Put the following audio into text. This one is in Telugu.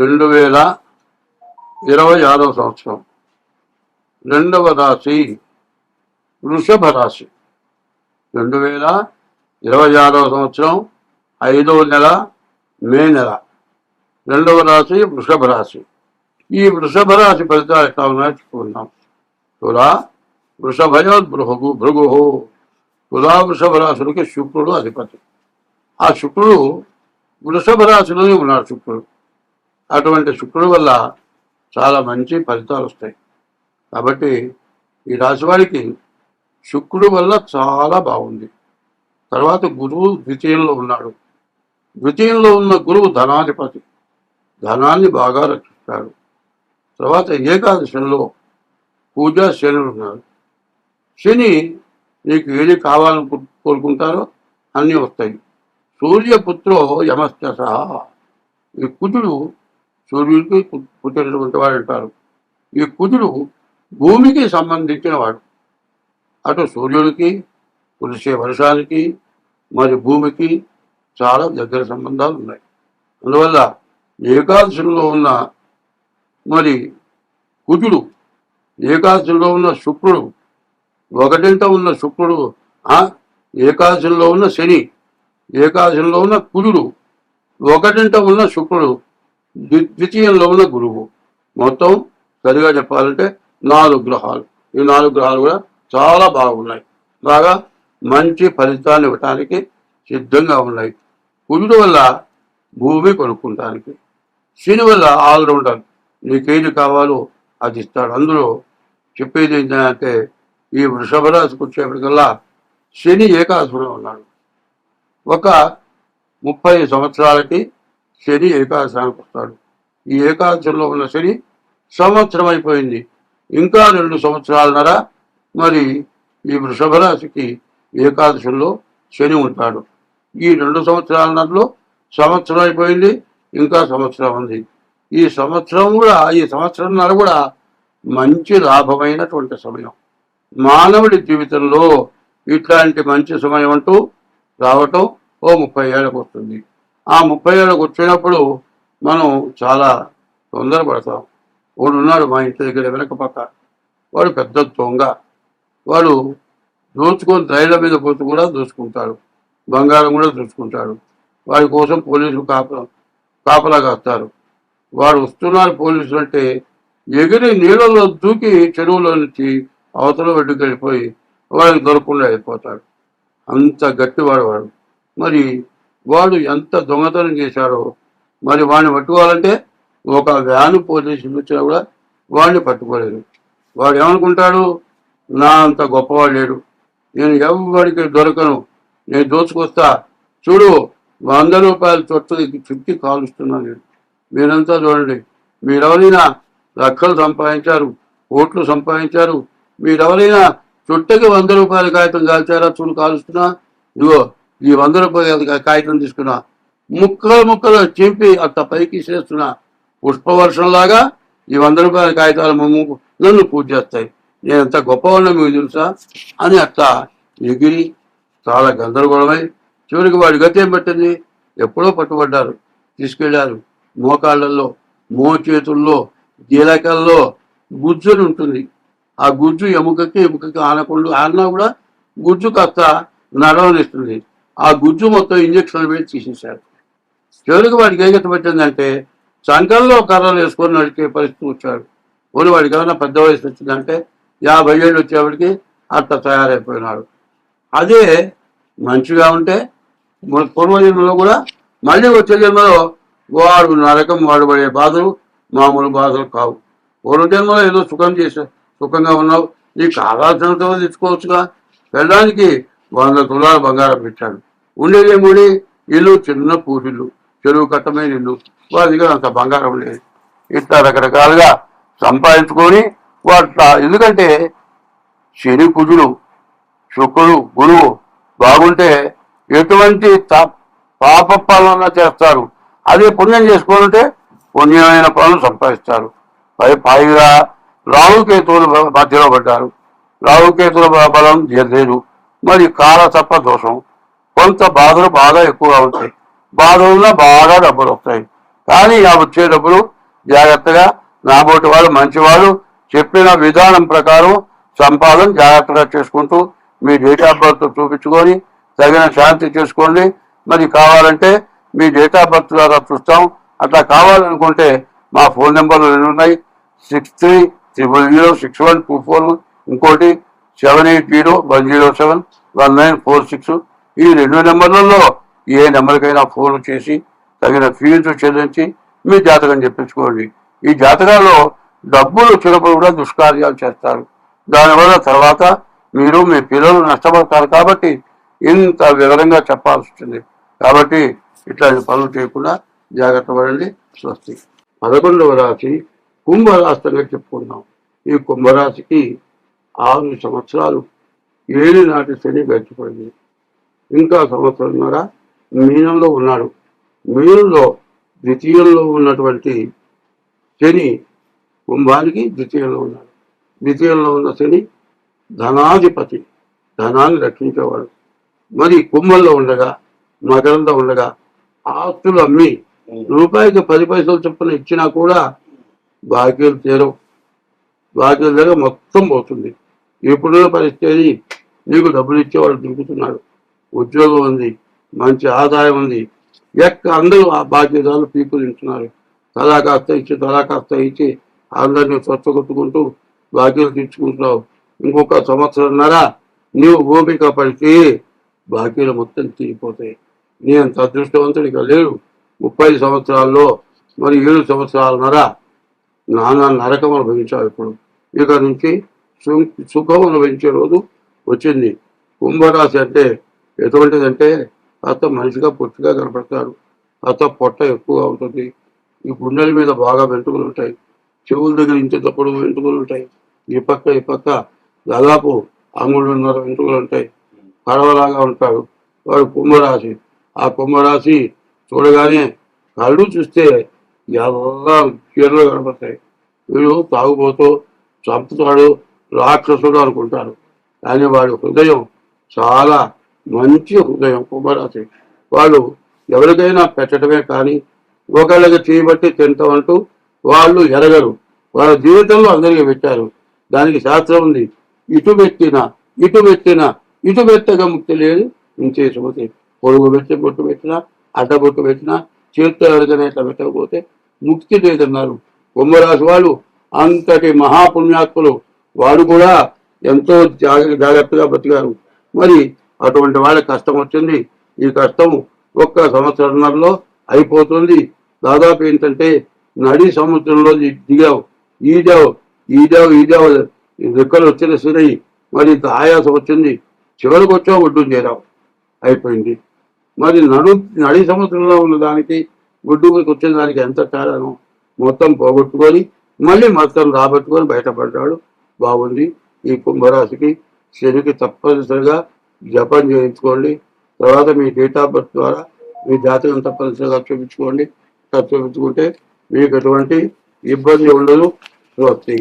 2026 సంవత్సరం. రెండవ రాశి వృషభ రాశి. 2026 సంవత్సరం 5వ నెల మే నెల. రెండవ రాశి వృషభ రాశి. ఈ వృషభ రాశి ఫలితాలు ఎట్లా ఉన్నాయో చెప్పుకుందాం. తులా వృషభయో భృగు. తులా వృషభ రాశులకి శుక్రుడు అధిపతి. ఆ శుక్రుడు వృషభ రాశిలోనే ఉన్నాడు. శుక్రుడు అటువంటి శుక్రుడు వల్ల చాలా మంచి ఫలితాలు వస్తాయి. కాబట్టి ఈ రాశి వారికి శుక్రుడు వల్ల చాలా బాగుంది. తర్వాత గురువు ద్వితీయంలో ఉన్నాడు. ద్వితీయంలో ఉన్న గురువు ధనాధిపతి, ధనాన్ని బాగా రక్షిస్తాడు. తర్వాత ఏకాదశంలో పూజ శని ఉన్నాడు. శని నీకు ఏది కావాలని కోరుకుంటారో అన్నీ వస్తాయి. సూర్యపుత్రో యమస్య సహా. ఈ కుజుడు సూర్యుడికి పుట్టినటువంటి వాడు అంటారు. ఈ కుజుడు భూమికి సంబంధించిన వాడు. అటు సూర్యుడికి, కురిసే వర్షానికి, మరి భూమికి చాలా దగ్గర సంబంధాలు ఉన్నాయి. అందువల్ల ఏకాదశంలో ఉన్న మరి కుజుడు, ఏకాదశంలో ఉన్న శుక్రుడు, ఒకటింట ఉన్న శుక్రుడు, ఏకాదశంలో ఉన్న శని, ఏకాదశంలో ఉన్న కుజుడు, ఒకటింట ఉన్న శుక్రుడు, ద్వితీయంలో ఉన్న గురువు. మొత్తం సరిగా చెప్పాలంటే 4 గ్రహాలు. ఈ 4 గ్రహాలు కూడా చాలా బాగున్నాయి. బాగా మంచి ఫలితాన్ని ఇవ్వటానికి సిద్ధంగా ఉన్నాయి. కుజుడు వల్ల భూమి కొనుక్కుంటానికి, శని వల్ల ఆల్రౌండర్, నీకేది కావాలో అది ఇస్తాడు. అందులో చెప్పేది ఏంటంటే ఈ వృషభ రాశికి వచ్చేప్పటికల్లా శని ఏకాదశిలో ఉన్నాడు. ఒక 30 సంవత్సరాలకి శని ఏకాదశానికి వస్తాడు. ఈ ఏకాదశంలో ఉన్న శని సంవత్సరం అయిపోయింది. ఇంకా 2 సంవత్సరాలన్నర మరి ఈ వృషభ రాశికి ఏకాదశంలో శని ఉంటాడు. ఈ 2 సంవత్సరాలన్నరలో సంవత్సరం అయిపోయింది, ఇంకా సంవత్సరం ఉంది. ఈ సంవత్సరంన్నర కూడా మంచి లాభమైనటువంటి సమయం. మానవుడి జీవితంలో ఇట్లాంటి మంచి సమయం అంటూ రావటం ఓ 30 ఏళ్ళకు వస్తుంది. ఆ 30 ఏళ్ళకు వచ్చినప్పుడు మనం చాలా తొందరపడతాం. వాడు ఉన్నాడు మా ఇంటి దగ్గర వెనక పక్క, వాడు పెద్ద దొంగ. వాడు దోచుకొని రైళ్ల మీద పోతూ కూడా దోచుకుంటాడు, బంగారం కూడా దోచుకుంటాడు. వాడి కోసం పోలీసులు కాపలా కాస్తారు. వాడు వస్తున్నారు పోలీసులు అంటే ఎగిరి నీళ్ళలో దూకి చెరువులో నుంచి అవతల వెడ్డుకు వెళ్ళిపోయి వాడికి దొరకకుండా వెళ్ళిపోతాడు. అంత గట్టివాడు వాడు. మరి వాడు ఎంత దొంగతనం చేశాడో మరి వాడిని పట్టుకోవాలంటే ఒక వ్యాను పోలీసులు వచ్చినా కూడా వాడిని పట్టుకోలేరు. వాడు ఏమనుకుంటాడు, నా అంత గొప్పవాడు లేడు, నేను ఎవరికి దొరకను, నేను దోచుకొస్తా, చూడు 100 రూపాయల చుట్టి కాలుస్తున్నాను నేను. మీరంతా చూడండి, మీరెవరైనా లక్షలు సంపాదించారు, కోట్లు సంపాదించారు, మీరెవరైనా చుట్టకి 100 రూపాయల కాగితం కాల్చారా, చూడు కాలుస్తున్నా, ఇదిగో ఈ 100 రూపాయల కాగితం తీసుకున్నా, ముక్కలు చింపి అంత పైకి ఇసేస్తున్నా, పుష్పవర్షంలాగా ఈ 100 రూపాయల కాగితాలు నన్ను పూజ చేస్తాయి, నేను ఎంత గొప్పవాడినో మీకు తెలుసా అని అట్లా ఎగిరి చాలా గందరగోళమై చివరికి వాడి గతి ఏం పట్టింది, ఎప్పుడో పట్టుబడ్డారు, తీసుకెళ్లారు. మోకాళ్ళల్లో, మోచేతుల్లో, జీలకల్లో గుజ్జుని ఉంటుంది. ఆ గుజ్జు ఎముకకి ఆనా కూడా గుజ్జు కాస్త నడవనిస్తుంది. ఆ గుజ్జు మొత్తం ఇంజక్షన్లు పెట్టి తీసేశారు. చివరికి వాడికి ఏ గతి పట్టిందంటే సంకల్లో కర్రలు వేసుకొని నడిచే పరిస్థితి వచ్చాడు. పోనీ వాడికి ఏమైనా పెద్ద వయసు వచ్చిందంటే 50 ఏళ్ళు వచ్చేవాడికి అట్లా తయారైపోయినాడు. అదే మంచిగా ఉంటే పూర్వజన్మలో కూడా మళ్ళీ వచ్చే జన్మలో వాడు నరకం, వాడు పడే బాధలు మామూలు బాధలు కావు. పూర్వజన్మలో ఏదో సుఖంగా ఉన్నావు, నీకు కావాల్సినంత తెచ్చుకోవచ్చుగా. వెళ్ళడానికి 100 తులాల బంగారం పెట్టాడు. ఉండేదేముడి ఇల్లు చిన్న పూరిల్లు, చెరువు కట్టమైన ఇల్లు, వాడి దగ్గర అంత బంగారం లేదు. ఇట్లా రకరకాలుగా సంపాదించుకొని వాడు, ఎందుకంటే శని, కుజుడు, శుక్రుడు, గురువు బాగుంటే ఎటువంటి పాప పాలన చేస్తారు. అదే పుణ్యం చేసుకోవాలంటే పుణ్యమైన పనులు సంపాదిస్తారు. పైగా రాహుకేతువులు మధ్యలో పడ్డారు. రాహుకేతువుల బలం లేదు. మరి కాలసర్ప దోషం, కొంత బాధలు బాగా ఎక్కువగా ఉంటాయి. బాధల్లో బాగా డబ్బులు వస్తాయి. కానీ ఆ వచ్చేటప్పుడు జాగ్రత్తగా నాబోటి వాళ్ళు మంచివాళ్ళు చెప్పిన విధానం ప్రకారం సంపాదన జాగ్రత్తగా చేసుకుంటూ మీ డేట్ ఆఫ్ బర్త్ చూపించుకొని తగిన శాంతి చేసుకోండి. మరి కావాలంటే మీ డేట్ ఆఫ్ బర్త్ ద్వారా చూస్తాం. అట్లా కావాలనుకుంటే మా ఫోన్ నెంబర్లు 2 ఉన్నాయి. 63006124, ఇంకోటి 7801071946. ఈ 2 నెంబర్లలో ఏ నెంబర్కైనా ఫోన్ చేసి తగిన ఫీజు చెల్లించి మీ జాతకం చెప్పించుకోండి. ఈ జాతకాల్లో డబ్బులు వచ్చినప్పుడు కూడా దుష్కార్యాలు చేస్తారు. దానివల్ల తర్వాత మీరు మీ పిల్లలు నష్టపడతారు. కాబట్టి ఇంత వివరంగా చెప్పాల్సి ఉంటుంది. కాబట్టి ఇట్లాంటి పనులు చేయకుండా జాగ్రత్త పడండి. స్వస్తి. 11వ రాశి కుంభరాశి అని చెప్పుకున్నాం. ఈ కుంభరాశికి 6 సంవత్సరాలు ఏలినాటి శని గడిచిపోయింది. ఇంకా సంవత్సరంన్నర మీనంలో ఉన్నాడు. మీనంలో ద్వితీయంలో ఉన్నటువంటి శని కుంభానికి ద్వితీయంలో ఉన్నాడు. ద్వితీయంలో ఉన్న శని ధనాధిపతి, ధనాన్ని రక్షించేవాడు. మరి కుంభంలో ఉండగా మకరంలో ఉండగా ఆస్తులు అమ్మి రూపాయికి 10 పైసలు చొప్పున ఇచ్చినా కూడా బాకీలు తీరవు. బాకీల దగ్గర మొత్తం పోతుంది. ఇప్పుడున్న పరిస్థితి నీకు డబ్బులు ఇచ్చేవాడు దొరుకుతున్నాడు, ఉద్యోగం ఉంది, మంచి ఆదాయం ఉంది. అందరూ ఆ బాధ్యతలు పీకులు ఇస్తున్నారు. తలా కాస్త ఇచ్చి అందరినీ స్వచ్ఛగొట్టుకుంటూ బాకీలు తీర్చుకుంటున్నావు. ఇంకొక సంవత్సరంన్నర నీవు ఓపిక పడితే బాకీలు మొత్తం తీరిపోతాయి. నీ అంత అదృష్టవంతుడు ఇక లేడు. 30 సంవత్సరాల్లో మరి 7 సంవత్సరాలన్నర నానా నరకం అనుభవించావు. ఇప్పుడు ఇక నుంచి సుఖం అనుభవించే రోజు వచ్చింది. కుంభరాశి అంటే ఎటువంటిదంటే కాస్త మనిషిగా పొట్టిగా కనపడతారు. కాస్త పొట్ట ఎక్కువగా ఉంటుంది. ఈ గుండెల మీద బాగా వెంట్రుకలు ఉంటాయి. చెవుల దగ్గర ఇంచేటప్పుడు వెంట్రుకలు ఉంటాయి. ఈ పక్క దాదాపు 3.5 వెంట్రుకలు ఉంటాయి. కడవలాగా ఉంటాడు వాడు కుంభరాశి. ఆ కుంభరాశి చూడగానే కళ్ళు చూస్తే ఎలా చీరలు కనపడతాయి. వీడు తాగుబోతూ చంపుతాడు, రాక్షసుడు అనుకుంటారు. కానీ వాడి హృదయం చాలా మంచి హృదయం. కుంభరాశి వాళ్ళు ఎవరికైనా పెట్టడమే కానీ ఒకళ్ళకి చేయబట్టి తింటామంటూ వాళ్ళు ఎరగరు. వాళ్ళ జీవితంలో అందరికీ పెట్టారు. దానికి శాస్త్రం ఉంది. ఇటు పెట్టగా ముక్తి లేదు. ఇంచేసిపోతే పొడుగు పెట్టి బొట్టు పెట్టినా అడ్డబొట్టు పెట్టినా చేతితో ఎవరికైనా ఇట్లా పెట్టకపోతే ముక్తి లేదన్నారు. కుంభరాశి వాళ్ళు అంతటి మహాపుణ్యాత్ములు. వాడు కూడా ఎంతో జాగ్రత్తగా బతికారు. మరి అటువంటి వాళ్ళకి కష్టం వచ్చింది. ఈ కష్టం ఒక్క సంవత్సరంలో అయిపోతుంది. దాదాపు ఏంటంటే నడి సముద్రంలో దిగావు, ఈదావు రెక్కలు వచ్చిన సిరయి మరి ఇంత ఆయాసం వచ్చింది. చివరికి వచ్చావు, ఒడ్డు చేరావు, అయిపోయింది. మరి నడి సముద్రంలో ఉన్న దానికి ఒడ్డుకు వచ్చిన దానికి ఎంత తేడాను మొత్తం పోగొట్టుకొని మళ్ళీ మొత్తం రాబట్టుకొని బయటపడ్డాడు. బాగుంది. ఈ కుంభరాశికి శనికి తప్పనిసరిగా జపం చేయించుకోండి. తర్వాత మీ డేట్ ఆఫ్ బర్త్ ద్వారా మీ జాతకం తప్పనిసరిగా చూపించుకోండి. చూపించుకుంటే మీకు ఎటువంటి ఇబ్బంది ఉండదు. స్వస్తి.